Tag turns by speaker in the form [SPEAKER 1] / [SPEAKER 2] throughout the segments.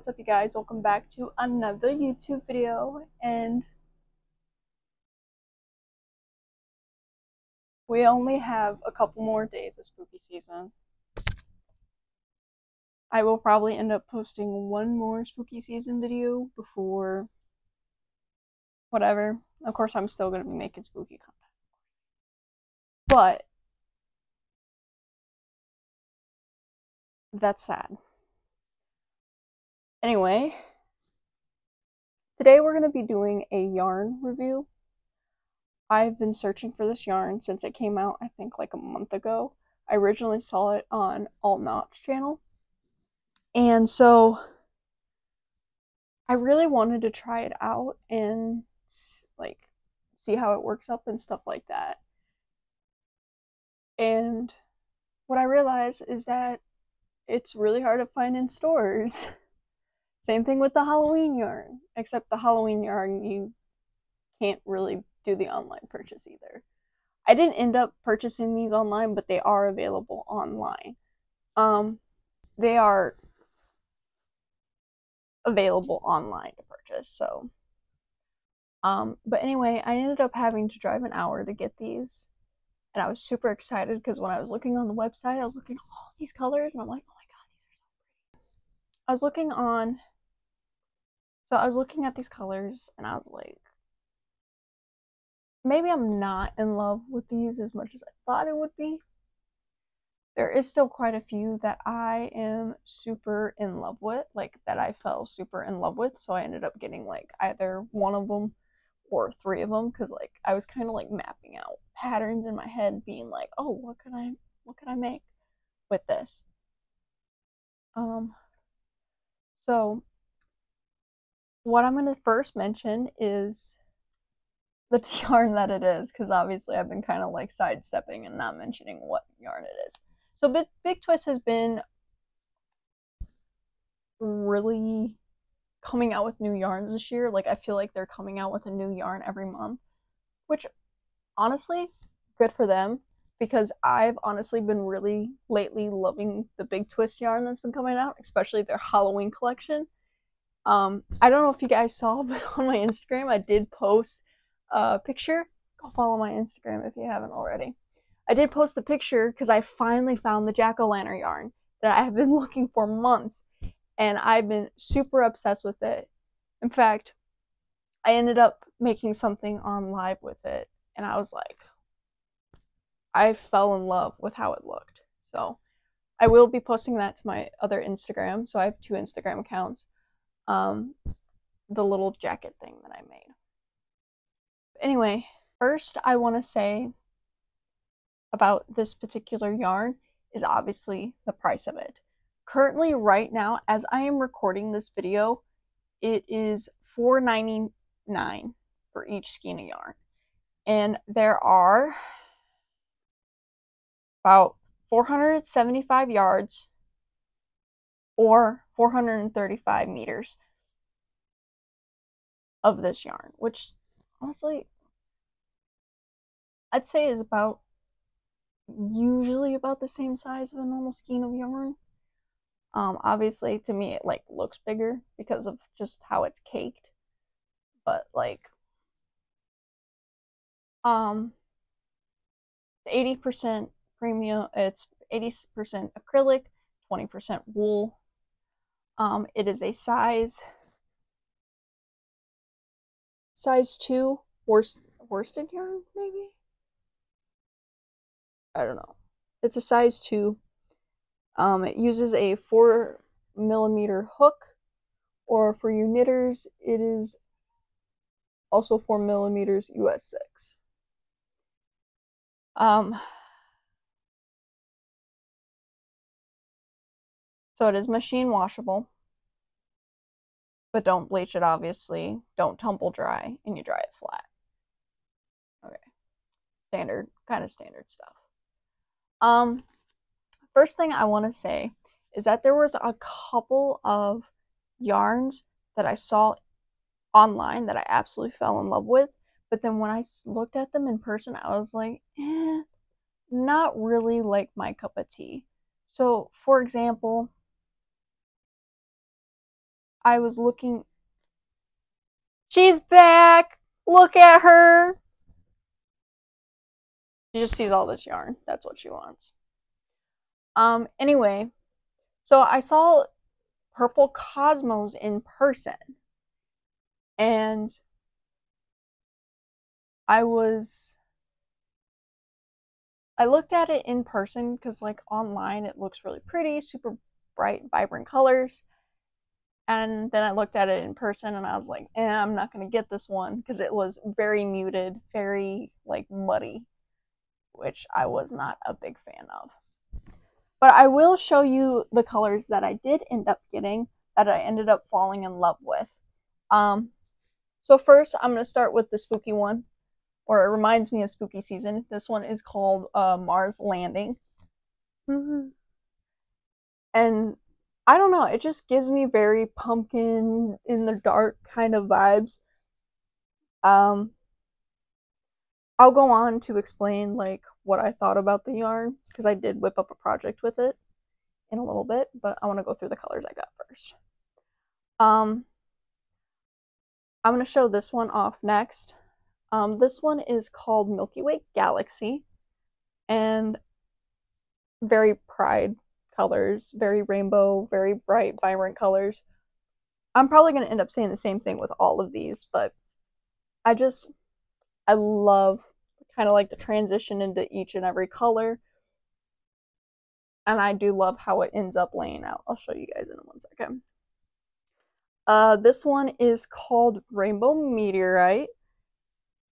[SPEAKER 1] what's up you guys? Welcome back to another YouTube video, and we only have a couple more days of spooky season. I will probably end up posting one more spooky season video before whatever. Of course, I'm still going to be making spooky content. But that's sad. Anyway, today we're going to be doing a yarn review. I've been searching for this yarn since it came out, I think like a month ago. I originally saw it on Ngl I'm's channel. And so I really wanted to try it out and like see how it works up and stuff like that. And what I realized is that it's really hard to find in stores. Same thing with the Halloween yarn, except the Halloween yarn you can't really do the online purchase either. I didn't end up purchasing these online, but they are available online. They are available online to purchase, so but anyway, I ended up having to drive an hour to get these, and I was super excited because when I was looking on the website, I was looking at all these colors and I'm like, oh my god, these are so pretty. I was looking at these colors and I was like, maybe I'm not in love with these as much as I thought it would be. There is still quite a few that I am super in love with, like that I fell super in love with, so I ended up getting like either one of them or three of them, because like I was kind of like mapping out patterns in my head, being like, oh, what can I make with this? So what I'm going to first mention is the yarn that it is, because obviously I've been kind of like sidestepping and not mentioning what yarn it is. So Big Twist has been really coming out with new yarns this year. Like, I feel like they're coming out with a new yarn every month, which honestly, good for them, because I've honestly been really lately loving the Big Twist yarn that's been coming out, especially their Halloween collection. I don't know if you guys saw, but on my Instagram I did post a picture. Go follow my Instagram if you haven't already. I did post a picture because I finally found the jack-o'-lantern yarn that I have been looking for months, and I've been super obsessed with it. In fact, I ended up making something on live with it, and I was like, I fell in love with how it looked. So I will be posting that to my other Instagram. So I have 2 Instagram accounts. The little jacket thing that I made. Anyway, first I want to say about this particular yarn is obviously the price of it. Currently, right now, as I am recording this video, it is $4.99 for each skein of yarn. And there are about 475 yards or 435 meters of this yarn, which honestly I'd say is about usually about the same size of a normal skein of yarn. Obviously to me it like looks bigger because of just how it's caked, but like 80% premium, it's 80% acrylic, 20% wool. It is a size 2 worsted yarn, maybe? I don't know. It's a size 2. It uses a 4mm hook, or for you knitters, it is also 4mm US 6. So it is machine washable, but don't bleach it, obviously. Don't tumble dry, and you dry it flat. Okay. Kind of standard stuff. First thing I want to say is that there was a couple of yarns that I saw online that I absolutely fell in love with, but then when I looked at them in person, I was like, not really like my cup of tea. So, for example, I was looking. She's back! Look at her! She just sees all this yarn. That's what she wants. Anyway, so I saw Purple Cosmos in person. And I looked at it in person because, like, online it looks really pretty, super bright, vibrant colors. And then I looked at it in person and I was like, I'm not going to get this one because it was very muted, very, like, muddy, which I was not a big fan of. But I will show you the colors that I did end up getting that I ended up falling in love with. So first, I'm going to start with the spooky one, or it reminds me of spooky season. This one is called Mars Landing. And I don't know, it just gives me very pumpkin in the dark kind of vibes. I'll go on to explain like what I thought about the yarn because I did whip up a project with it in a little bit, but I want to go through the colors I got first. I'm going to show this one off next. This one is called Milky Way Galaxy, and very pride colors, very rainbow, very bright, vibrant colors. I'm probably going to end up saying the same thing with all of these, but I love kind of like the transition into each and every color. And I do love how it ends up laying out. I'll show you guys in 1 second. This one is called Rainbow Meteorite.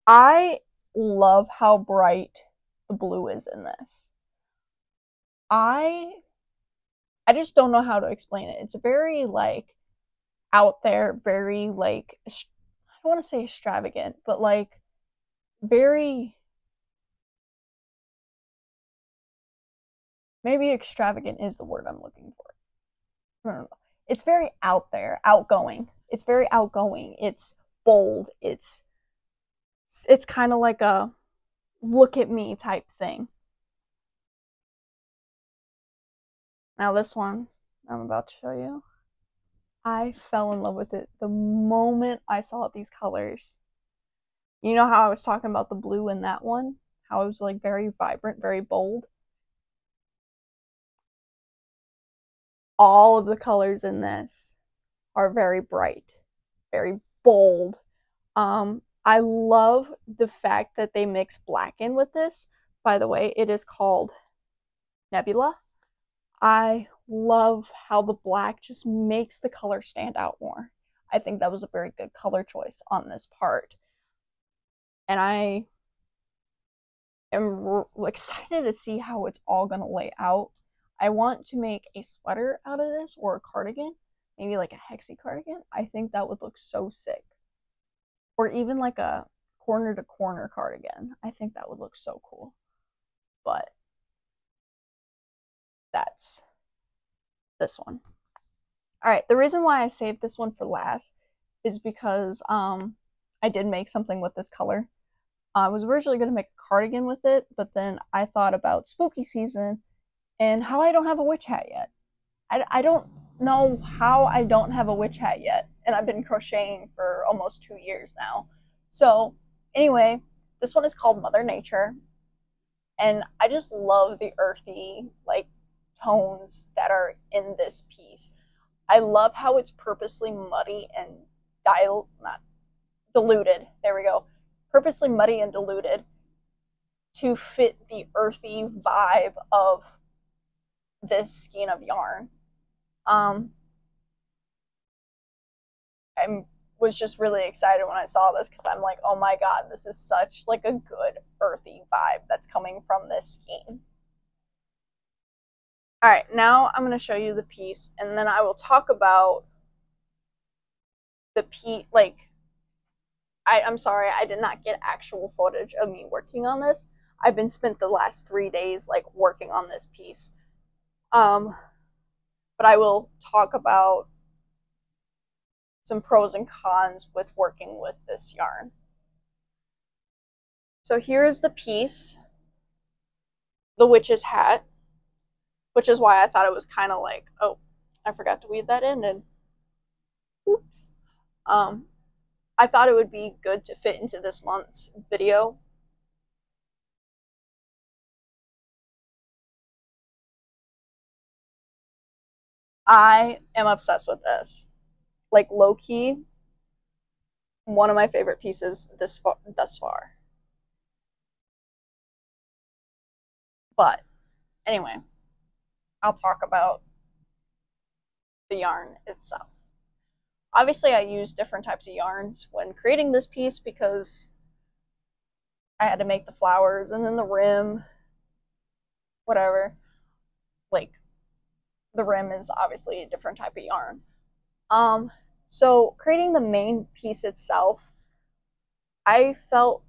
[SPEAKER 1] I love how bright the blue is in this. I just don't know how to explain it. It's very like out there, very like, I don't want to say extravagant, but like very, maybe extravagant is the word I'm looking for. I don't know. It's very out there, outgoing. It's very outgoing. It's bold. It's kind of like a look at me type thing. Now this one I'm about to show you, I fell in love with it the moment I saw these colors. You know how I was talking about the blue in that one? How it was like very vibrant, very bold? All of the colors in this are very bright, very bold. I love the fact that they mix black in with this. By the way, it is called Nebula. I love how the black just makes the color stand out more. I think that was a very good color choice on this part. And I am excited to see how it's all going to lay out. I want to make a sweater out of this or a cardigan, maybe like a hexie cardigan. I think that would look so sick. Or even like a corner to corner cardigan. I think that would look so cool. But that's this one. All right, the reason why I saved this one for last is because I did make something with this color. I was originally going to make a cardigan with it, but then I thought about spooky season and how I don't have a witch hat yet. I don't know how I don't have a witch hat yet, and I've been crocheting for almost 2 years now. So anyway, this one is called Mother Nature, and I just love the earthy like tones that are in this piece. I love how it's purposely muddy and not diluted. There we go. Purposely muddy and diluted to fit the earthy vibe of this skein of yarn. I was just really excited when I saw this because I'm like, oh my god, this is such like a good earthy vibe that's coming from this skein. All right, now I'm going to show you the piece, and then I will talk about the piece. Like, I'm sorry, I did not get actual footage of me working on this. I've been spent the last 3 days like working on this piece. But I will talk about some pros and cons with working with this yarn. So here is the piece, the witch's hat, which is why I thought it was kind of like, oh, I forgot to weave that in, and Oops. I thought it would be good to fit into this month's video. I am obsessed with this. Like, low key, one of my favorite pieces thus far. But anyway, I'll talk about the yarn itself. Obviously, I used different types of yarns when creating this piece because I had to make the flowers and then the rim, whatever. Like, the rim is obviously a different type of yarn. So creating the main piece itself, I felt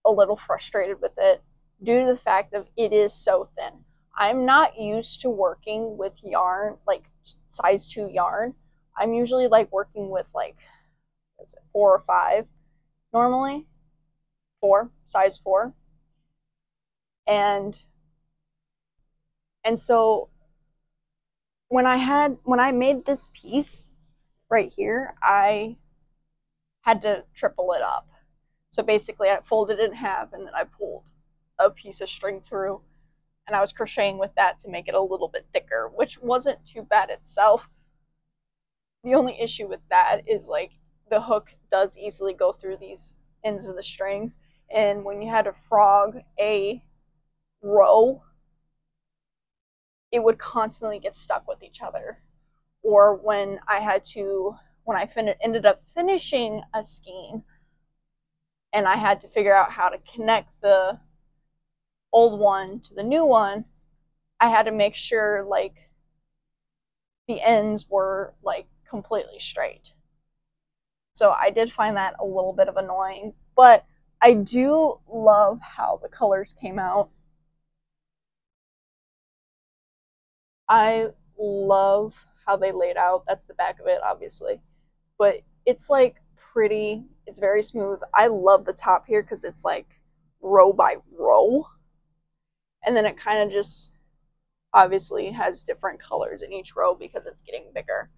[SPEAKER 1] a little frustrated with it due to the fact that it is so thin. I'm not used to working with yarn, like size 2 yarn. I'm usually like working with like, is it 4 or 5 normally? 4, size 4. And so when I made this piece right here, I had to triple it up. So basically I folded it in half and then I pulled a piece of string through and I was crocheting with that to make it a little bit thicker, which wasn't too bad itself. The only issue with that is like the hook does easily go through these ends of the strings, and when you had to frog a row, it would constantly get stuck with each other. Or when I ended up finishing a skein and I had to figure out how to connect the old one to the new one, I had to make sure like the ends were like completely straight. So I did find that a little bit of annoying, but I do love how the colors came out. I love how they laid out. That's the back of it, obviously. But it's like pretty, it's very smooth. I love the top here because it's like row by row. And then it kind of just obviously has different colors in each row because it's getting bigger.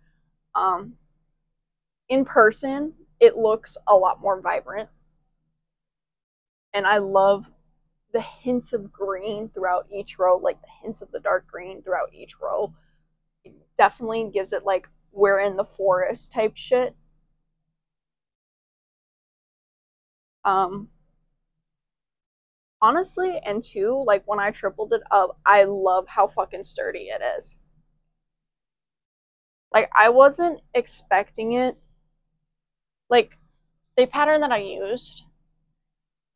[SPEAKER 1] In person, it looks a lot more vibrant. And I love the hints of green throughout each row, like the hints of the dark green throughout each row. It definitely gives it like we're in the forest type shit. Honestly, and two, like when I tripled it up, I love how fucking sturdy it is. Like I wasn't expecting it. Like the pattern that I used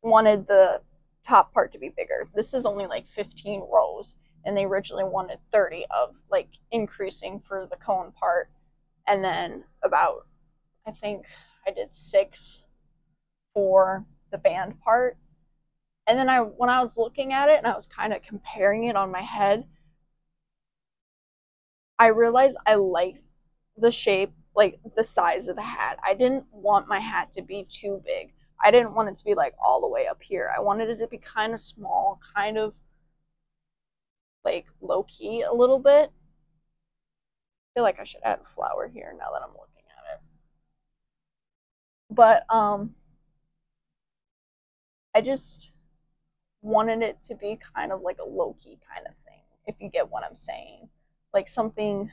[SPEAKER 1] wanted the top part to be bigger. This is only like 15 rows, and they originally wanted 30 of like increasing for the cone part, and then about, I think I did 6 for the band part. And then when I was looking at it and I was kind of comparing it on my head, I realized I like the shape, like the size of the hat. I didn't want my hat to be too big. I didn't want it to be like all the way up here. I wanted it to be kind of small, kind of like low key a little bit. I feel like I should add a flower here now that I'm looking at it. But I just wanted it to be kind of like a low key kind of thing, if you get what I'm saying. Like something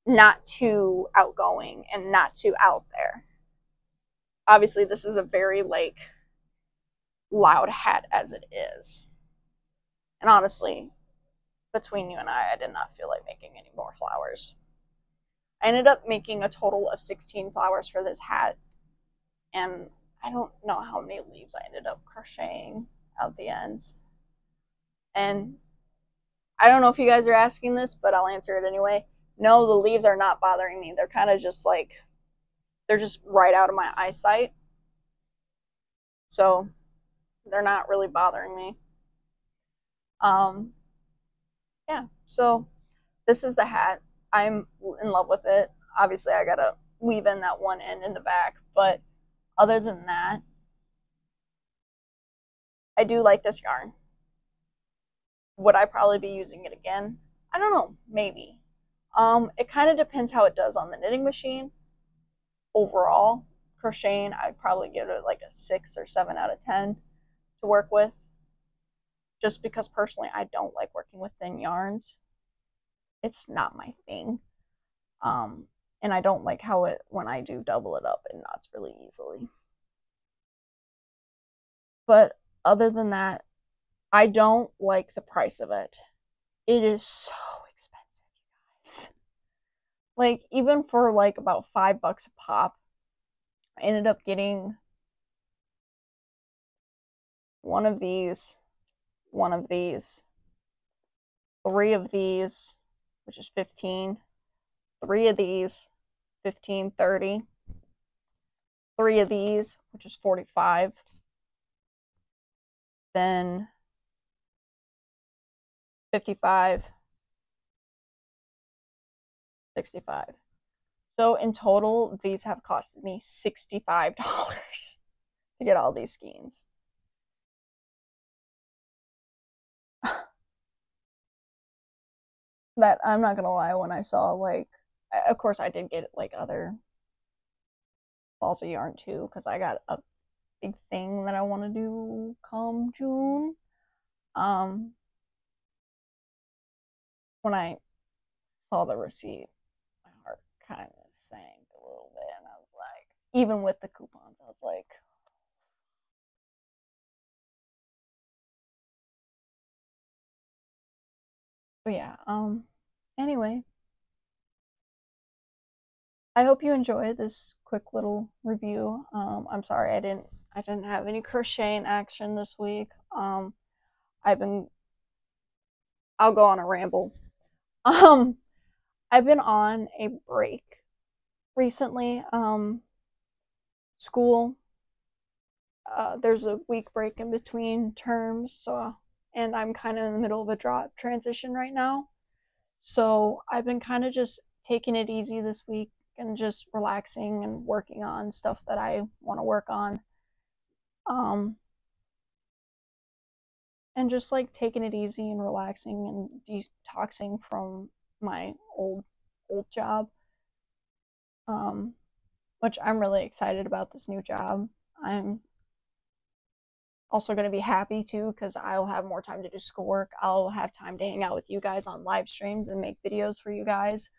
[SPEAKER 1] not too outgoing and not too out there. Obviously, this is a very like loud hat as it is. And honestly, between you and I did not feel like making any more flowers. I ended up making a total of 16 flowers for this hat, and I don't know how many leaves I ended up crocheting out the ends. And I don't know if you guys are asking this, but I'll answer it anyway. No, the leaves are not bothering me. They're kind of just like, they're just right out of my eyesight. So they're not really bothering me. Yeah, so this is the hat. I'm in love with it. Obviously, I gotta weave in that one end in the back, but other than that, I do like this yarn. Would I probably be using it again? I don't know, maybe. It kind of depends how it does on the knitting machine. Overall, crocheting, I'd probably give it like a 6 or 7 out of 10 to work with. Just because personally I don't like working with thin yarns. It's not my thing. And I don't like how it, when I do double it up, it knots really easily. But other than that, I don't like the price of it. It is so expensive, guys. Like, even for like about $5 a pop, I ended up getting one of these, 3 of these, which is 15, 3 of these, 15, 30, 3 of these, which is 45, then 55, 65. So in total, these have costed me $65 to get all these skeins. That, I'm not gonna lie, when I saw, like, of course I did get like other balls of yarn too, because I got a big thing that I want to do come June. When I saw the receipt, my heart kind of sank a little bit, and I was like, even with the coupons, I was like, but yeah, anyway, I hope you enjoyed this quick little review. I'm sorry I didn't have any crocheting action this week. I've been I'll go on a ramble. Um I've been on a break recently. School, there's a week break in between terms, so, and I'm kind of in the middle of a drop transition right now. So I've been kind of just taking it easy this week and just relaxing and working on stuff that I want to work on. Um, and just like taking it easy and relaxing and detoxing from my old job. Um, which I'm really excited about this new job. I'm also going to be happy too because I'll have more time to do schoolwork. I'll have time to hang out with you guys on live streams and make videos for you guys.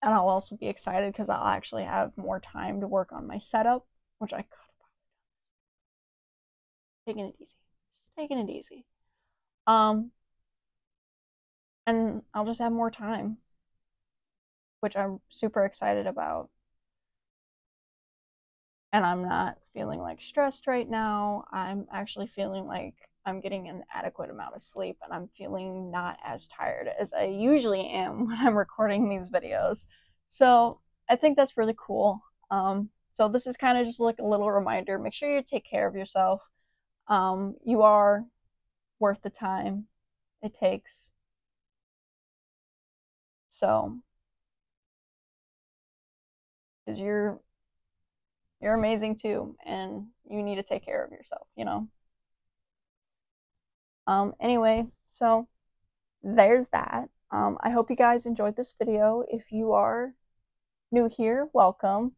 [SPEAKER 1] And I'll also be excited because I'll actually have more time to work on my setup, which I could have taken it easy. Just taking it easy. And I'll just have more time, which I'm super excited about. And I'm not feeling like stressed right now. I'm actually feeling like I'm getting an adequate amount of sleep, and I'm feeling not as tired as I usually am when I'm recording these videos. So I think that's really cool. So this is kind of just like a little reminder. Make sure you take care of yourself. You are worth the time it takes. So, because you're amazing too, and you need to take care of yourself, you know. Anyway, so there's that. I hope you guys enjoyed this video. If you are new here, welcome.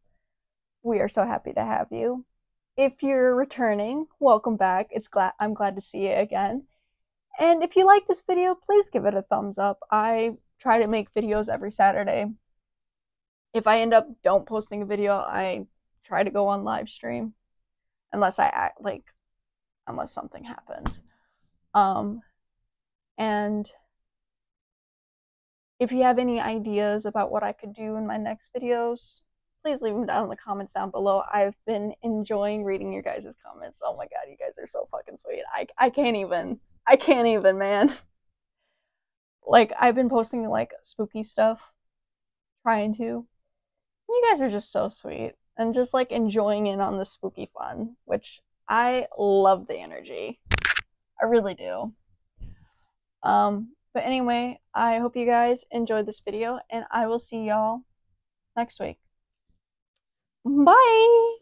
[SPEAKER 1] We are so happy to have you. If you're returning, welcome back. I'm glad to see you again. And if you like this video, please give it a thumbs up. I try to make videos every Saturday. If I end up don't posting a video, I try to go on live stream unless unless something happens. And if you have any ideas about what I could do in my next videos, please leave them down in the comments down below. I've been enjoying reading your guys' comments. Oh my god, you guys are so fucking sweet. I can't even, man. Like, I've been posting like spooky stuff, trying to. You guys are just so sweet and just like enjoying in on the spooky fun, which I love the energy. I really do. But anyway, I hope you guys enjoyed this video, and I will see y'all next week. Bye!